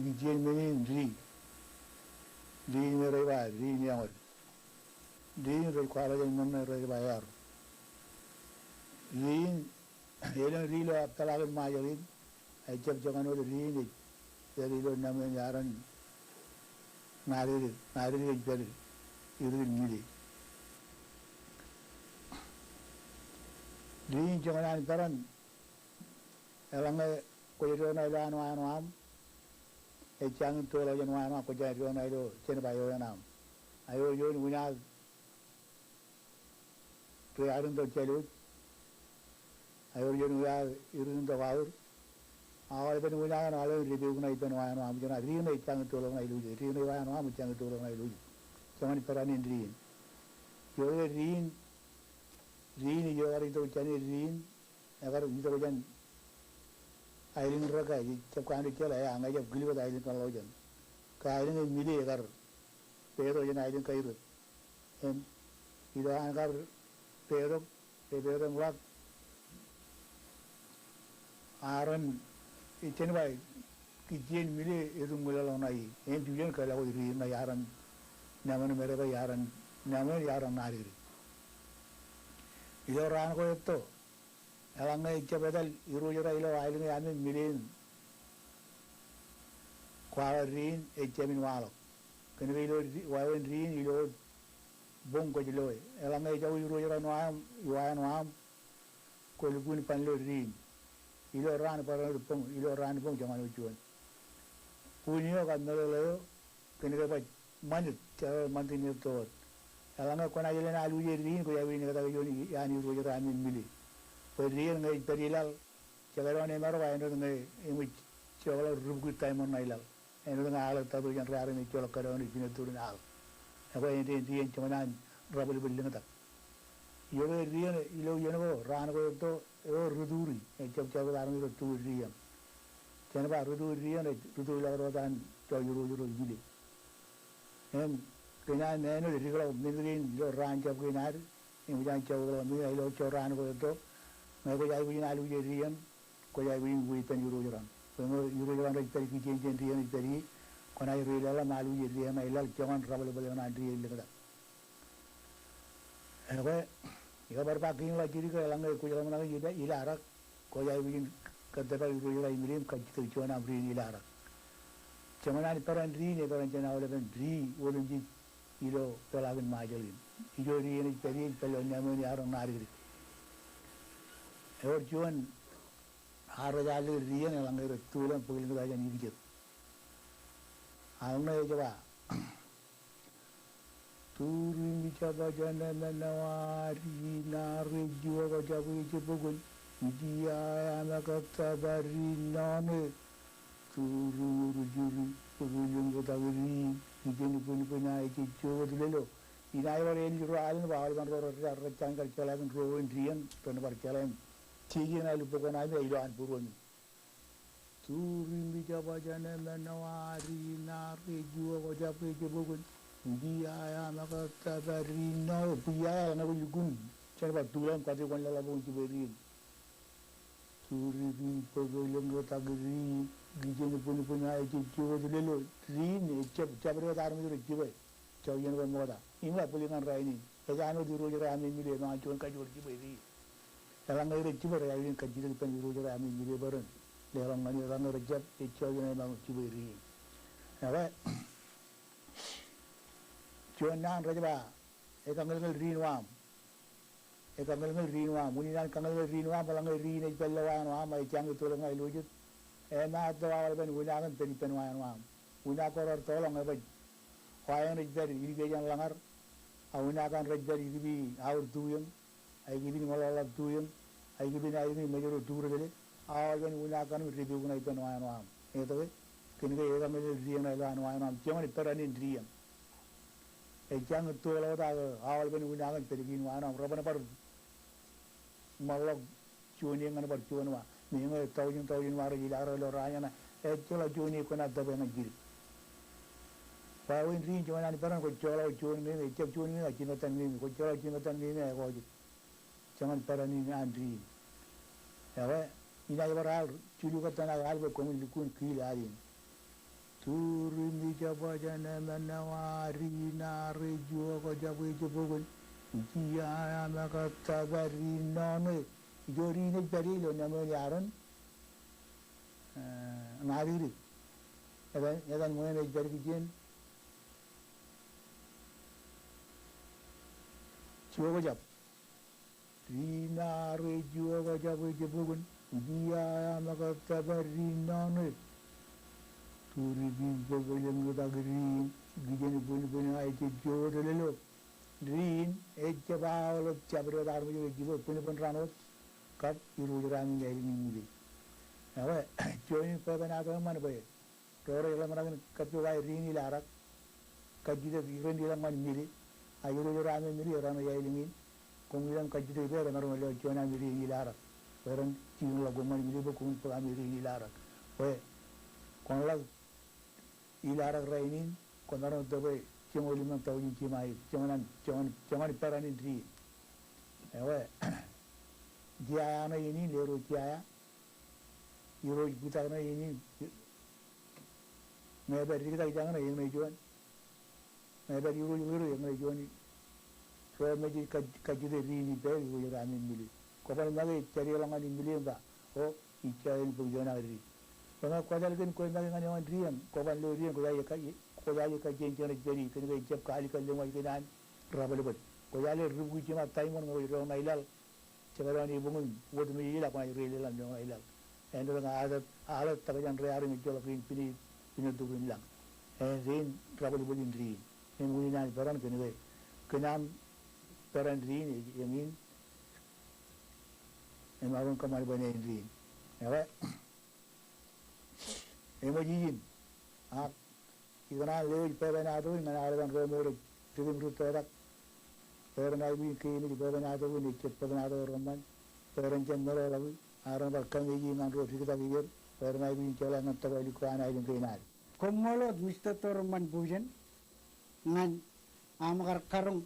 Ikijen menin ri reba ri nyawal re kwala jan mun reba yar ri yelan ri lo talagan majalin ay jab jangan ri ni dari lo namen yaran nari jari irin mili ri jangan taran elanga koyo na lan wa am e chang to la jan wa ko ja na lo chen ba yo nam ayo yo ni na to yaran to chelu ayo yo ni ya irin to wa awal ben wala na ala ri de na ben wa na am jana ri na chang to la na lu ri na wa na am chang to la na lu chamani parani ri yo ri ni yo ari to chani ri agar ni to jan ailing raka ji chap kan ri chela ya ngai jab gili ba ailing kan lo jan ka ailing mili agar pe to jan ailing kai ru em ida agar pe ro ngak aran ichen bai kijen mili edung mulala nai em jujen kala ko ri na yaran naman mere ba yaran nari ilo ran ko etto alanga icha bedal iru jora ilo ailing yamin milin kwala rin echamin walo kene ilo wawen rin ilo bong ko jilo alanga icha iru jora no am ko lugun pan lo rin ilo ran pong jangan ujuan punyo kan nolo kene ba manit mantin to alanga ko na yele na alu rin ko yawi ni kata yoni yani ru jora amin mili rin ngai perilal chagaro ne maro wa eno ngai imi chogala rubu time on nailal eno ngai ala tabu jan rare ni cholo karo ni pina turun al ako enti chamanan rabul building ta yo rin ilo yeno ran ko to o ruduri chap daru ro tu riyan chen ba ruduri ne rudu la ro dan to yuru gili em kena ne no ri ko min yo ran chap kinar imi jan chogala mi ilo choran ko to mai ko jai win alu riyan ko jai win pen yuru joran so no yuru joran rai tari ki jen riyan tari ko na yuru la malu riyan mai lal jaman rabal bal na riyan le kada ko iga bar pa king la jiri ko lang ko jalan na yida ilara ko jai win kada ba yuru joran milim ka jitu chona bri ilara jaman ni paran ri ne paran jana wala ben ri wolum ji ilo pelagan majalin ijo riyan tari pelo namo ni arang nari और जीवन हार जाले रियन लंगे रे तुलन पगल के जाने निकल आउना ये जवा तुरी मिचाबा जाने नवारी नारी जुआ का जाबु ये बगुन जिया आना कत्ता बारी नाने तुरी रुजुरी पगुलन को तागरी इतने पुनी ये जुआ दिलो इनाय वाले इन जुआ आलन बाहर बन रो रचांग कर चला बन रोइन रियन तो न पर चला Tiga na lupa kan ada iluan purun. Turin bicara bacaan menawari nari jua wajah pejabat. Dia ya maka tabari na biaya na kujugun. Cuma tulan kata kan lala pun ciberi. Turin pegolong tagri gijen pun ay cicu dulu. Rin cabri tarum itu cibai. Cawian kan moda. Inilah pulingan raini. Kejano di roja rami milih macam kajur ciberi. Dalam air ciber ya ini kajian penjuru jera kami milih beren. Dalam mana dalam rejab itu yang memang ciberi. Apa? Cuanan rejaba. Kangal rinwam. Kangal rinwam. Munian kangal rinwam. Kangal rin itu pelawan wam. Ayam itu orang ay lujud. Emak tu awal pen munian pen penwayan wam. Munian koror tolong apa? Wayan rejab ini bejan langar. Munian kan rejab ini bi awur tuyang. Ay gibin ngololak tuyang. Ay gibin ay ni majoro dura dele awal ben wala kan review na ipan wa am eto kin ke ega mele riyan ay lan wa am chama ni tarani riyan ay jang to la da awal ben wala kan tergin wa am robana par malok chuni ngan par chunwa ni ngai tawin war ila ro rayana e chola chuni ko na da ben giri pa win rin chama ni paran ko chola chuni ni chep chuni ni chino tan ni ko chola chino tan ni ne ko ji jangan parani andri ya ina ibaral chulu kata na albe komun likun kil alin turun di Jawa jana manawari nare jua ko Jawa jebogol ujiya maka tabari none jori ne bari lo namo yaron ngariri yadan mo ne bari gen jua ko jab rina re jua ko Jawa jebogol ujiya maka tabari none turi bi bogol yang da green gijeni boni ay te jodelo green e jabawlo jabro dar mo jibo pun ranot kat iru ran ngeli ni muli awe join pa bana to man boy tore la man kat yo ay rini larak kajide bi rendi la man mili ayuru ran mili ran ay lingin kongilam kajide be ran ro le jona mili ni larak ran tin la go man mili bo kun pa mili ni larak we kon la ilarak rainin konaron tobe chemoli man tawin chimai chaman paranin tri ewe dia na ini lero dia yuro buta na ini me ber kita jangan yang me juan me ber yuro yang me juan so me ji kajude rini be yuro ramin mili ko pan mage cari langan mili ba o ichain bujona ri Karena kuadal kan kau nak dengan yang rian, kau ban lo rian kau jadi ka jenjang jadi kena jab kali kali mai kenan rabal bal kau jadi rubu cuma taiman kau orang nailal cakap ni bungun buat ni ilah kau naik ilah ni orang ilah, endo dengan adat tagajan reari ni jual pini tu lang, rian rabal bal ni rian, ni mungkin ni peran kenam peran rian yang ini, yang orang kamar banyak rian, ya. Emojijin, ikana lewat perbedaan itu, mana ada orang ramai tiga menurut perak, perbedaan itu kini di perbedaan itu ni perbedaan itu ramai, perbedaan cendera lagi, orang berkam ini ngandro kita pikir, perbedaan itu jalan nanti balik ke anak itu kena. Komolot Mr. Torman Bujan, ngan amakar karung